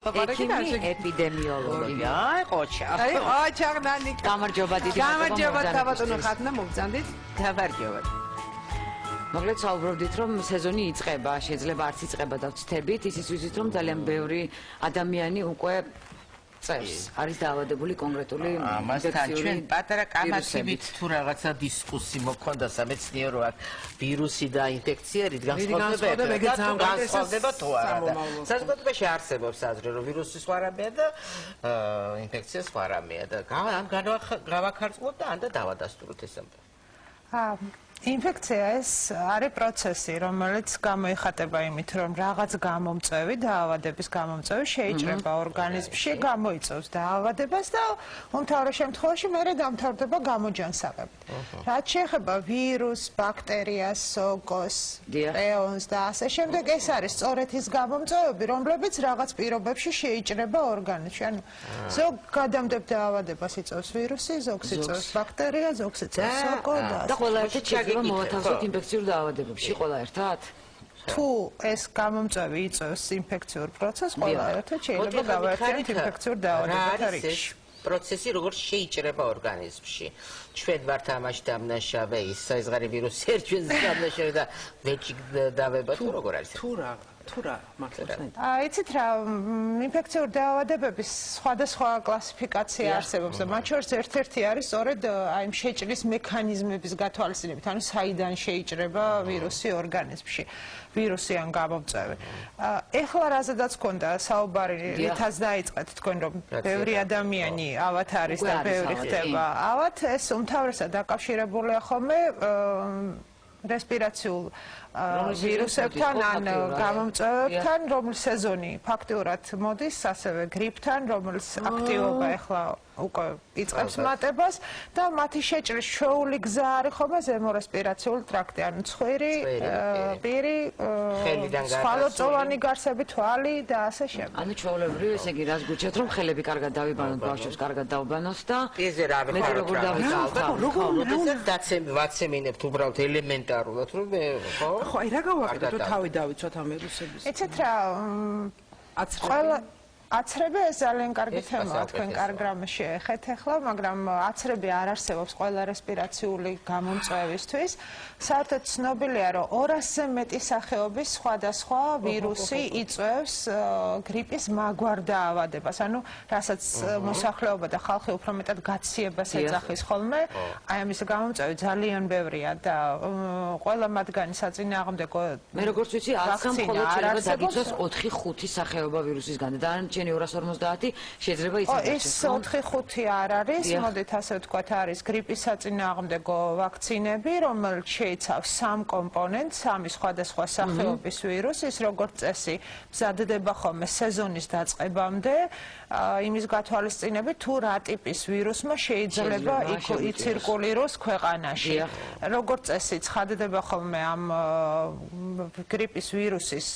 ეპიდემიოლოგი. აი, ყოჩა. აი, ყოჩა ნანი. გამარჯობა დიდი. გამარჯობა დაბატონო ხატნა მოგზანდით. გამარჯობა. მოკლედ საუბრობდით რომ სეზონი იწყება, შეიძლება არც იწყება და ვწდებით, ისიც ვიცით რომ ძალიან ბევრი ადამიანი უკვე წევს. არის დაავადებული კონკრეტული ამასთან ჩვენ პატარა კამათებით თუ რაღაცა დისკუსი მოქონდა სამეცნიერო აქ ვირუსი და ინფექცია რით განსხვავდება თუ არა. საზოგადოებაში არსებობს აზრი რომ ვირუსი სხვა რამეა და ინფექცია სხვა რამეა და ამ გავაქარწყლოთ და ანდა დავადასტუროთ ეს ამბავი. ინფექცია ეს არის პროცესი, რომელიც გამოიხატება იმით, რომ რაღაც გამომწვევი, დაავადების გამომწვევი შეიჭრება ორგანიზმში, გამოიწვევს დაავადებას და უმთავრეს შემთხვევაში მერე დამთავრდება გამოჯანსაღებით. რაც შეეხება ვირუსს, ბაქტერიას, სოკოს, პრეონს და ასე შემდეგ, ეს არის სწორედ ის გამომწვევები, რომლებიც რაღაც პირობებში შეიჭრება ორგანიზმში. ანუ ზოგ გადამდებ დაავადებას იწვევს ვირუსი, ზოგს იწვევს ბაქტერია, ზოგს იწვევს სოკო და ყველა ერთად მოვათავსოთ ინფექციურ დაავადებებში ყველა ერთად? თუ ეს გამომწვევი იწვევს ინფექციურ პროცესს, ყველა ერთად შეიძლება გავაერთიანოთ ინფექციურ დაავადებათა რიგში. პროცესი როგორც შეიჭრება ორგანიზმში. ჩვენ ვართ ამაში დამნაშავე, ის საიზღარი ვირუსი ერთჩვენს დამნაშავე და ვეჭი დავება თუ როგორ არის? თუ რა მართლა იცით რა ინფექციურ დაავადებების სხვადასხვა კლასიფიკაცია არსებობს და მათ შორის ერთ-ერთი არის სწორედ აი ამ შეჭრის მექანიზმების გათვალისწინებით, ანუ საიდან შეიჭრება ვირუსი ორგანიზმში, ვირუსი ან გამომწვევი. ეხლა რაზედაც გქონდა საუბარი, რითაც დაიწყეთ თქვენ რომ ბევრი ადამიანი ავად არის და ბევრი ხდება ავად, ეს უმთავრესად დაკავშირებულია ხოლმე რესპირაციულ ვირუსებთან ან გამომწვევებთან, რომლის სეზონი ფაქტიურად მოდის, ასევე გრიპთან, რომლის აქტივობა ახლა უკვე იწყებს მატებას და მათი შეჭრის ჩვეული გზა არის ხოლმე ზემორესპირაციული ტრაქტი, ანუ ცხვირი, პირი, სხვადასხვანი გარსები, თვალი და ასე შემდეგ. ანუ ჩვეულებრივ, ესე იგი, რას გუჩვენთ, რომ ხელები კარგად დავიბანოთ, ბავშვებს კარგად დავბანოთ და პირზე რა როგორ დავაცემინებთ უბრალოდ ელემენტარულად, რომ ხო? ხო, აი რა გავაკეთოთ, რომ თავი დავიცვათ ამ ვირუსების? იცით რა, აცრები ეს ძალიან კარგი თემაა თქვენ კარგ რამეს შეეხეთ ახლა, მაგრამ აცრები არ არსებობს ყველა რესპირაციული გამომწვევისთვის. საერთოდ ცნობილია, რომ 200-ზე მეტი სახეობის სხვადასხვა ვირუსი იწვევს გრიპის მაგვარ დაავადებას. ანუ რასაც მოსახლეობა და ხალხი უფრო მეტად გაციებას ეძახის ხოლმე, აი ამის გამომწვევი ძალიან ბევრია და ყველა მათგანი საწინააღმდეგო მე როგორც ვიცი, 100-ს მხოლოდ შეიძლება დაგიწვევს 4-5 სახეობა ვირუსისგან და დანარჩენი 250 შეიძლება იცოდეს. ეს 4-5 არ არის, მოდით ასე ვთქვათ, არის გრიპის საწინააღმდეგო ვაქცინები, რომელიც შეიცავს 3 კომპონენტს, 3 სხვადასხვა სახეობის ვირუსის, როგორც წესი, მზადდება ხოლმე სეზონის დაწყებამდე, იმის გათვალისწინებით, თუ რა ტიპის ვირუსმა შეიძლება იცირკულიროს ქვეყანაში. როგორც წესი, ცხადდება ხოლმე ამ გრიპის ვირუსის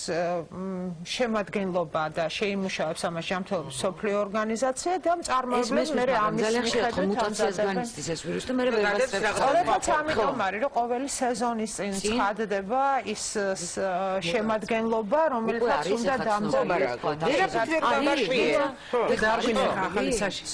შემადგენლობა და შეიმუშავებს ამას ჯანმრთელობის მსოფლიო ორგანიზაცია და მწარმოებლებს მე ამის მიხედვით მუტაციას განიცდის ეს ვირუსი და მე სწორედაც ამიტომ არის რომ ყოველი სეზონის წინ ცხადდება ის შემადგენლობა რომელსაც უნდა დამზადოს.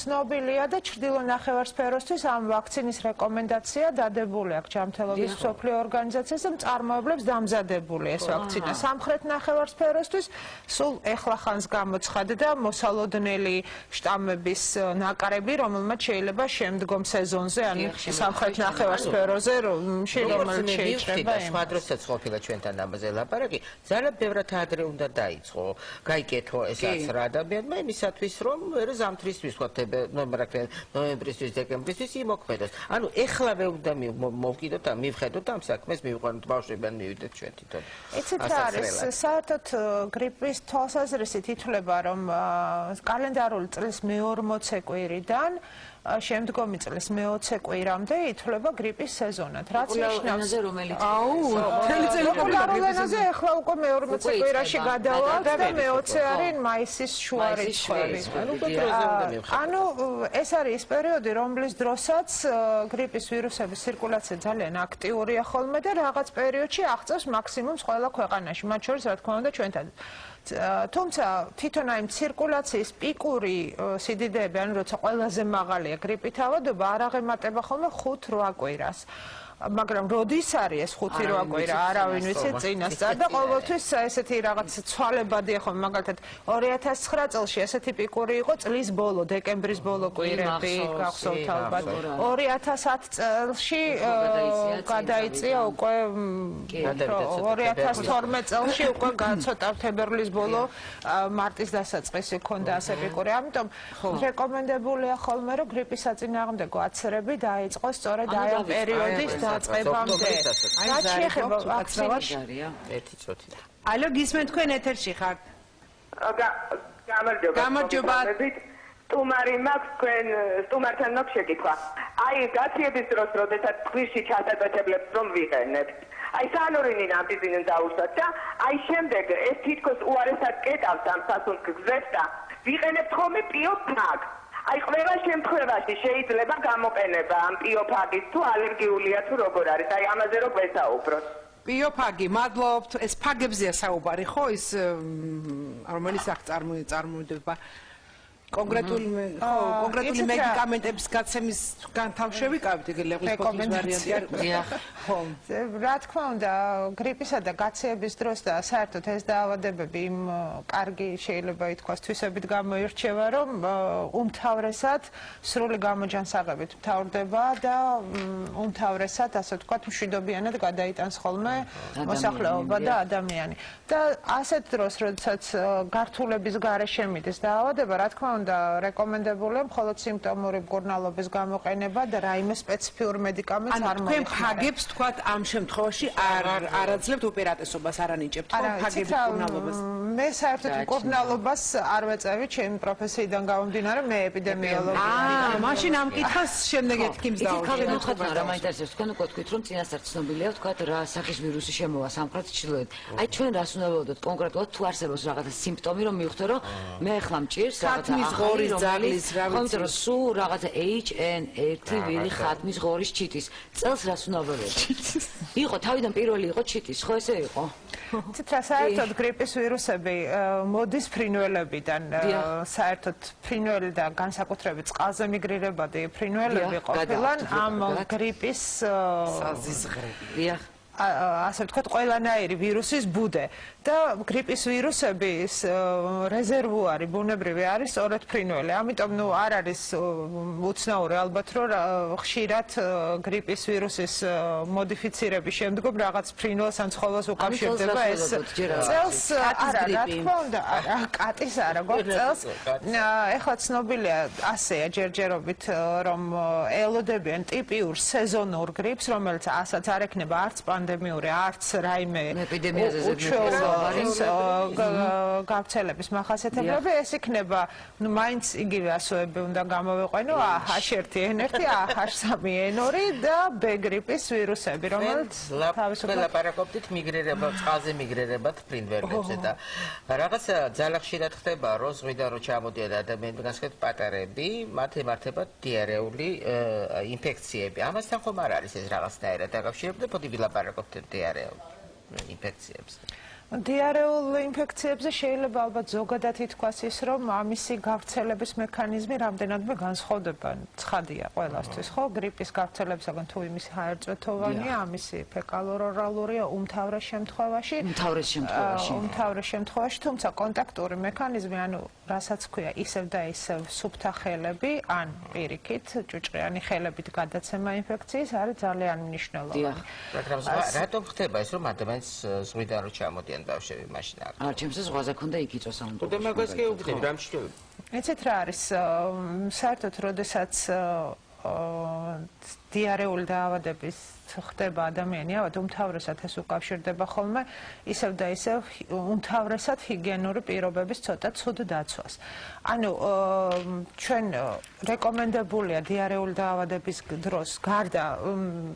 ცნობილია და ჩრდილო ნახევარსფეროსთვის ამ ვაქცინის რეკომენდაცია დადებული აქვს ჯანმრთელობის მსოფლიო ორგანიზაციას და მწარმოებლებს დამზადებული ეს ვაქცინა. სამხრეთ ნახევარსფეროსთვის სულ ეხლა ხანს გამოცხადდა მოსალოდნელი შტამების ნაკრები, რომელმაც შეიძლება შემდგომ სეზონზე, ანუ სამხრეთ ნახევარსფეროზე რომელიც შეიჭრება სხვა დროსაც ყოფილა ჩვენთან ამაზე ლაპარაკი, ძალიან ბევრად ადრე უნდა დაიწყო, გაიკეთო ესაც რა ადამიანმა იმისათვის, რომ მერე ზამთრისთვის, ნოემბრისთვის, დეკემბრისთვის იმოქმედოს. ანუ ეხლავე უნდა მოვკიდოთ, მივხედოთ ამ საქმეს, მივიყვანოთ ბავშვები ან მივიდეთ ჩვენ თვითონ. იცით რა არის, საერთოდ გრიპის თვალსაზრისით ითვლება, რომ კალენდარული წლის მე-40 კვირიდან შემდგომი წლის მე-20 კვირამდე ითვლება გრიპის სეზონად. რაც ნიშნავს, მთელი წელი პოპულარულ ახლა უკვე მე-40 კვირაში გადავალთ და მე-20 არის მაისის შუა რიცხვები. ანუ ეს არის ის პერიოდი, რომლის დროსაც გრიპის ვირუსების ცირკულაცია ძალიან აქტიურია ხოლმე და რაღაც პერიოდში აღწევს მაქსიმუმს ყველა ქვეყანაში, მათ შორის რა თქმა უნდა ჩვენთან. თუმცა თვითონ აი ცირკულაციის პიკური სიდიდეები, ანუ როცა ყველაზე მაღალია გრიპით ავადობა, არ აღემატება ხოლმე 5-8 კვირას. მაგრამ როდის არის ეს 5-8 კვირა, არავინ ვიცი წინასწარ და ყოველთვის ესეთი რაღაც ცვალებადია ხოლმე, მაგალითად 2009 წელს ესეთი პიკური იყო წლის ბოლო, დეკემბრის ბოლო კვირები, გახსოვთ ალბათ. 2010 წელში გადაიწია უკვე 2012 წელში უკვე გაცოტა თებერვლის ბოლო, მარტის დასაწყისი ჰქონდა ასე პიკური. ამიტომ რეკომენდებულია ხოლმე რომ გრიპის საწინააღმდეგო აცრები დაიწყოს სწორედ აი ამ პერიოდის დაწყებამდე. რაც შეეხება ვაქცინაციას. ერთი წუთი. ალო, გისმენთ თქვენ ეთერში ხართ? გამარჯობა. სტუმარი მაქვს თქვენ სტუმართან მაქვს შეკითხვა. აი გაცილების დროს, როდესაც ტყვიში ჩასატვირთებლებს რომ ვიყენებთ. აი სანურინი ნამბიზინი დაუშვათ და აი შემდეგ ეს თითქოს უარესად კეტავს ამ სასუნთქ გზებს და ვიყენებთ ხოლმე პიოფაგ. აი ყველა შემთხვევაში შეიძლება გამოყენება ამ პიოფაგის თუ ალერგიულია თუ როგორ არის. აი ამაზე რო გვესაუბროთ. პიოფაგი, მადლობთ. ეს ფაგებზეა საუბარი, ხო? ის რომელიც აქ წარმოიდება კონკრეტული მედიკამენტების გაცემის განთავშებიკავით, ეგრე ყოფნის ვარიანტი არის. ხო. რა თქმა უნდა, გრიპისა და გაცეების დროს და საერთოდ ეს დაავადებები იმ კარგი შეიძლება ითქვას თვისებით გამოირჩევა, რომ უმთავრესად სრული გამოჯანსაღებით მთავრდება და უმთავრესად, ასე ვთქვათ, მშვიდობიანად გადაიტანს ხოლმე მოსახლეობა და ადამიანი. და ასეთ დროს, როდესაც გართულების გარეშე მიდის დაავადება, რა თქმა უნდა, რეკომენდებულია მხოლოდ სიმპტომური მკურნალობის გამოყენება და რაიმე სპეციფიურ მედიკამენტს არ მოიხმარება. თქვენ ფაგებს თქვათ ამ შემთხვევაში არ აძლევთ უპირატესობას, არ ანიჭებთ ხო ფაგების მკურნალობას? მე საერთოდ მკურნალობას არ ვეწევი ჩემი პროფესიიდან გამომდინარე, მე ეპიდემიოლოგი ვარ. მაშინ ამ კითხავს შემდეგ ეთქიმს დავუშვათ. რა მაინტერესებს, თქვენ უკვე თქვით, რომ წინასწარ ცნობილია, თქვათ რა სახის ვირუსი შემოვა სამხრეთ ჩრდილოეთ. აი ჩვენ რას უნდა ველოდოთ კონკრეტულად თუ არსებობს რაღაცა სიმპტომი, რომ მივხვდე, რომ მე ახლა მჭირს რაღაცა ღორის ძაღლის რა ვიცი. ხომ რომ სულ რაღაცა HN1 ვილი ხათმის ღორის ჩიტის. წელს რას უნდა ველოდოთ? იყო თავიდან პირველი იყო ჩიტის, ხო ესე იყო? ციტა საერთოდ გრიპის ვირუსები მოდის ფრინველებიდან. საერთოდ ფრინველი და განსაკუთრებით წყალზე მიგრირებადი ფრინველები ყოფილან ამ გრიპის საზიზღრები. ასე ვთქვათ, ყველანაირი ვირუსის ბუდე და გრიპის ვირუსების რეზერვუარი ბუნებრივი არის სწორედ ფრინველი. ამიტომ არ არის უცნაური ალბათ, რომ ხშირად გრიპის ვირუსის მოდიფიცირების შემდგომ რაღაც ფრინველს ან ცხოველს უკავშირდება ეს წელს არა, რა თქმა უნდა, კატის არა, გვწელს. ეხლა ცნობილია ასეა ჯერჯერობით, რომ ელოდებიან ტიპიურ სეზონურ გრიპს, რომელიც ასაც არ ექნება არც პანდემიური, არც რაიმე ეპიდემიაზე გავრცელების მახასიათებლები, ეს იქნება, მაინც იგივე ასოები უნდა გამოვიყვანო, AH1N1, AH3N2 და B გრიპის ვირუსები, რომელიც თავისუფლად ლაპარაკობდით მიგრირება, წყალზე მიგრირებად ფრინველებზე და რაღაცა ძალიან ხშირად ხდება, რომ ზღვიდან რო ჩამოდიან ადამიანები, განსაკუთრებით პატარები, მათ ემართებათ დიარეული ინფექციები. ამასთან ხომ არ არის ეს რაღაცნაირად დაკავშირებული, პოდი ვილაპარაკობთ დიარეულ ინფექციებზე. დიარეულ ინფექციებზე შეიძლება ალბათ ზოგადად ითქვას ის, რომ ამისი გავრცელების მექანიზმი რამდენადმე განსხვავდება. ცხადია ყველასთვის, ხო? გრიპის გავრცელებისაგან თუ იმისი ჰაერწვეთოვანია, ამისი ფეკალურ-ორალურია უმთავრეს შემთხვევაში. უმთავრეს შემთხვევაში, თუმცა კონტაქტური მექანიზმი, ანუ რასაც ქვია, ისევ და ისევ სუფთა ხელები, ან პირიქით, ჭუჭყიანი ხელებით გადაცემა ინფექციის არის ძალიან მნიშვნელოვანი. მაგრამ რატომ ხდება ეს, რომ ადამიანს ზღვიდან რო ჩამოდიან ბავშვები მაშინ არ. ჩემს ზღვაზე ქონდა იქ იწოს ამ. თუ მაგას გეუბნები რა მშვილები. ეცეთ რა არის საერთოდ როდესაც დიარეული დაავადების ხდება ადამიანი, ავად უმთავრესად ეს უკავშირდება ხოლმე ისევ და ისევ უმთავრესად ჰიგიენური პირობების ცოტა ცუდ დაცვას. ანუ ჩვენ რეკომენდებულია დიარეული დაავადების დროს გარდა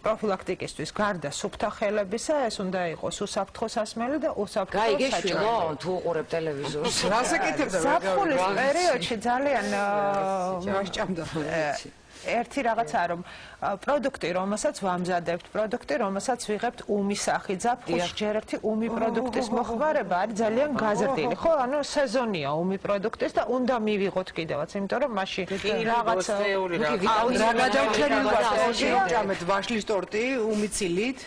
პროფილაქტიკისთვის, გარდა სუფთა ხელებისა, ეს უნდა იყოს უსაფრთხო სასმელი და უსაფრთხო საჭმელი. გაიგეშვილო თუ უყურებ ტელევიზორს. რას ეკეთებდა? ზაფხულის პერიოდში ძალიან მასჭამდა. ერთი რაღაცა რომ პროდუქტი, რომელსაც ვამზადებთ, პროდუქტი, რომელსაც ვიღებთ უმის სახით, ზაფხულში ჯერ ერთი უმი პროდუქტის მოხმარება არის ძალიან გაზრდილი, ხო? ანუ სეზონია უმი პროდუქტის და უნდა მივიღოთ კიდევაც, იმიტომ რომ მაშინ რაღაცა რა გადავხერილვარ ჭამეთ ვაშლის ტორტი უმიცილით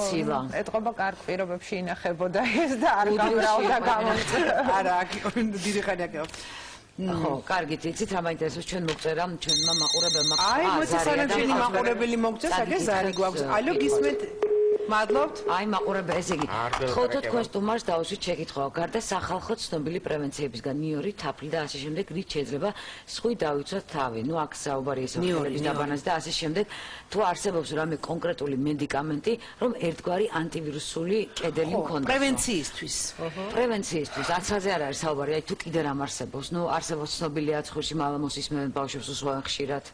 ცილა. ეთყობა კარგ პირობებში ინახებოდა ეს და არ გამრავდა გამოწევ. არა, აქ დიდი ხანი აქ. ხო, კარგით, იცით რა მაინტერესებს ჩვენ მოგწერა ჩვენმა მაყურებელმა. აი, მოსაცალო ჩვენი მაყურებელი მოგწეს, აქ ზარი გვაქვს. ალო, გისმენთ? მადლობთ. აი, მაყურებელ, ესე იგი, ხო თუ თქვენ სტუმარს დავუსვით შეკითხვა, გარდა სახალხო ცნობილი პრევენციებისგან, ნიორი, თაფლი და ასე შემდეგ, რით შეიძლება სხვი დავიცვათ თავი. ნუ აქ საუბარი ისე ხელების დაბანას და ასე შემდეგ, თუ არსებობს რამე კონკრეტული მედიკამენტი, რომ ერთგვარი ანტივირუსული კედელი მქონდეს. პრევენციისთვის. პრევენციისთვის, აცრაზე არ არის საუბარი, აი თუ კიდე რამ არსებობს, ნუ არსებობს ცნობილია ცხურში მალამოსის ბავშვებს უსვამენ ხშირად.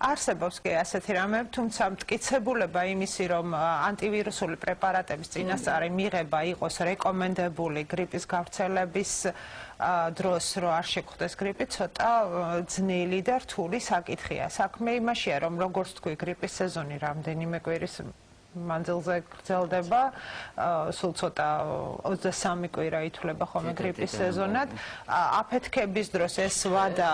არსებობს კი ასეთი რამე, თუმცა მტკიცებულება იმისი, რომ ანტივირუსული პრეპარატების წინასწარი მიღება იყოს რეკომენდებული გრიპის გავრცელების დროს, რომ არ შეგხვდეს გრიპი, ცოტა ძნელი და რთული საკითხია. საქმე იმაშია, რომ როგორც თქვი, გრიპის სეზონი რამდენიმე კვირის მანძილზე გრძელდება, სულ ცოტა 23 კვირა ითვლება ხოლმე გრიპის სეზონად. აფეთქების დროს ეს ვადა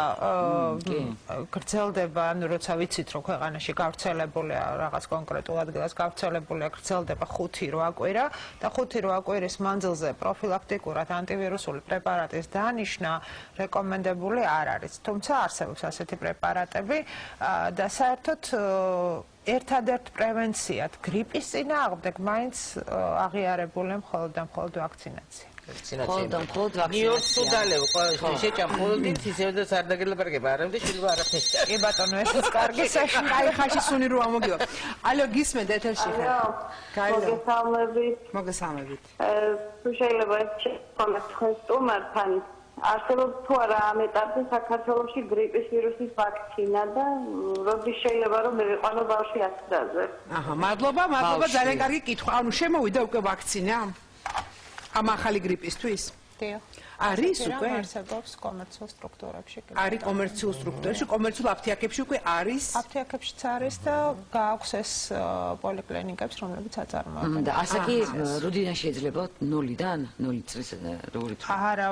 გრძელდება, ანუ როცა ვიცით, რომ ქვეყანაში გავრცელებულია რაღაც კონკრეტულ ადგილას გავრცელებულია, გრძელდება 5-8 კვირა და 5-8 კვირის მანძილზე პროფილაქტიკურად ანტივირუსული პრეპარატის დანიშნა რეკომენდებული არ არის. თუმცა არსებობს ასეთი პრეპარატები და საერთოდ ერთადერთ პრევენციად გრიპის წინააღმდეგ მაინც აღიარებულია მხოლოდ და მხოლოდ ვაქცინაცია. მხოლოდ და მხოლოდ ნიორს ვაქცინაცია. უდალევ ყოველ შეჭამ მხოლოდ ისევ არ დაგელაპარაკება, არამედ შეიძლება არაფერს. კი ბატონო, ესეც კარგი საქმე. აი, ხაში სუნი რო ამოგივა. ალო, გისმენთ ეთერში ხარ? მოგესალმებით. მოგესალმებით. თუ შეიძლება ეს თქვენ სტუმართან არსებობს თუ არა ამ ეტაპზე საქართველოში გრიპის ვირუსის ვაქცინა და როდის შეიძლება რომ მივიყვანო ბავშვი აცრაზე? აჰა, მადლობა, ძალიან კარგი კითხვა. ანუ შემოვიდა უკვე ვაქცინა? ამ ახალი გრიპისთვის? დიახ. არის უკვე? არსებობს კომერციულ სტრუქტურებში. არის კომერციულ სტრუქტურებში, კომერციულ აფთიაქებში უკვე არის? აფთიაქებშიც არის და გააქვს ეს პოლიკლინიკებს, რომლებიც აწარმოებენ. და ასე კი როდიდან შეიძლება 0-დან 0 წლის როგორი თუ? არა,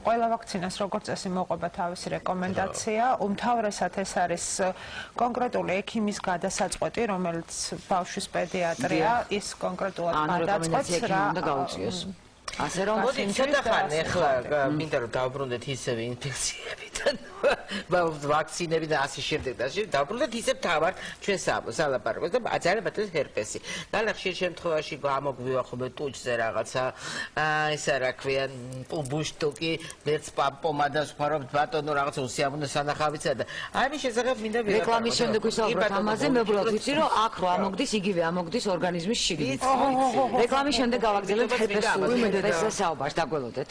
ყველა ვაქცინას როგორც წესი მოყვება თავისი რეკომენდაცია. უმთავრესად ეს არის კონკრეტული ექიმის გადასაწყვეტი, რომელიც ბავშვის პედიატრია, ის კონკრეტულად გადაწყვეტს რა უნდა გაუწიოს. ასე რომ ცოტა ხანი ახლა მინდა რომ დავბრუნდეთ ისევ ინფექციებიდან, ვაქცინები და ასე შემდეგ და დავბრუნდეთ ისევ თავად ჩვენ სალაპარაკოს და აძარებათ ეს ჰერპესი. და ხშირ შემთხვევაში გამოგვივა ხოლმე ტუჩზე რაღაცა, ისა რა ქვია, ბუშტუკი, მეც პომადას ვფარობთ ბატონო რაღაცა უსიამოვნო სანახავიცა და ამის შესახებ მინდა ვიყავ. რეკლამის შემდეგ ვისაუბროთ ამაზე, მე უბრალოდ ვიცი რომ აქ რო ამოგდის, იგივე ამოგდის ორგანიზმის შიგნით. რეკლამის შემდეგ გავაგზავნებთ ჰერპესის საუბარს, დაგველოდეთ.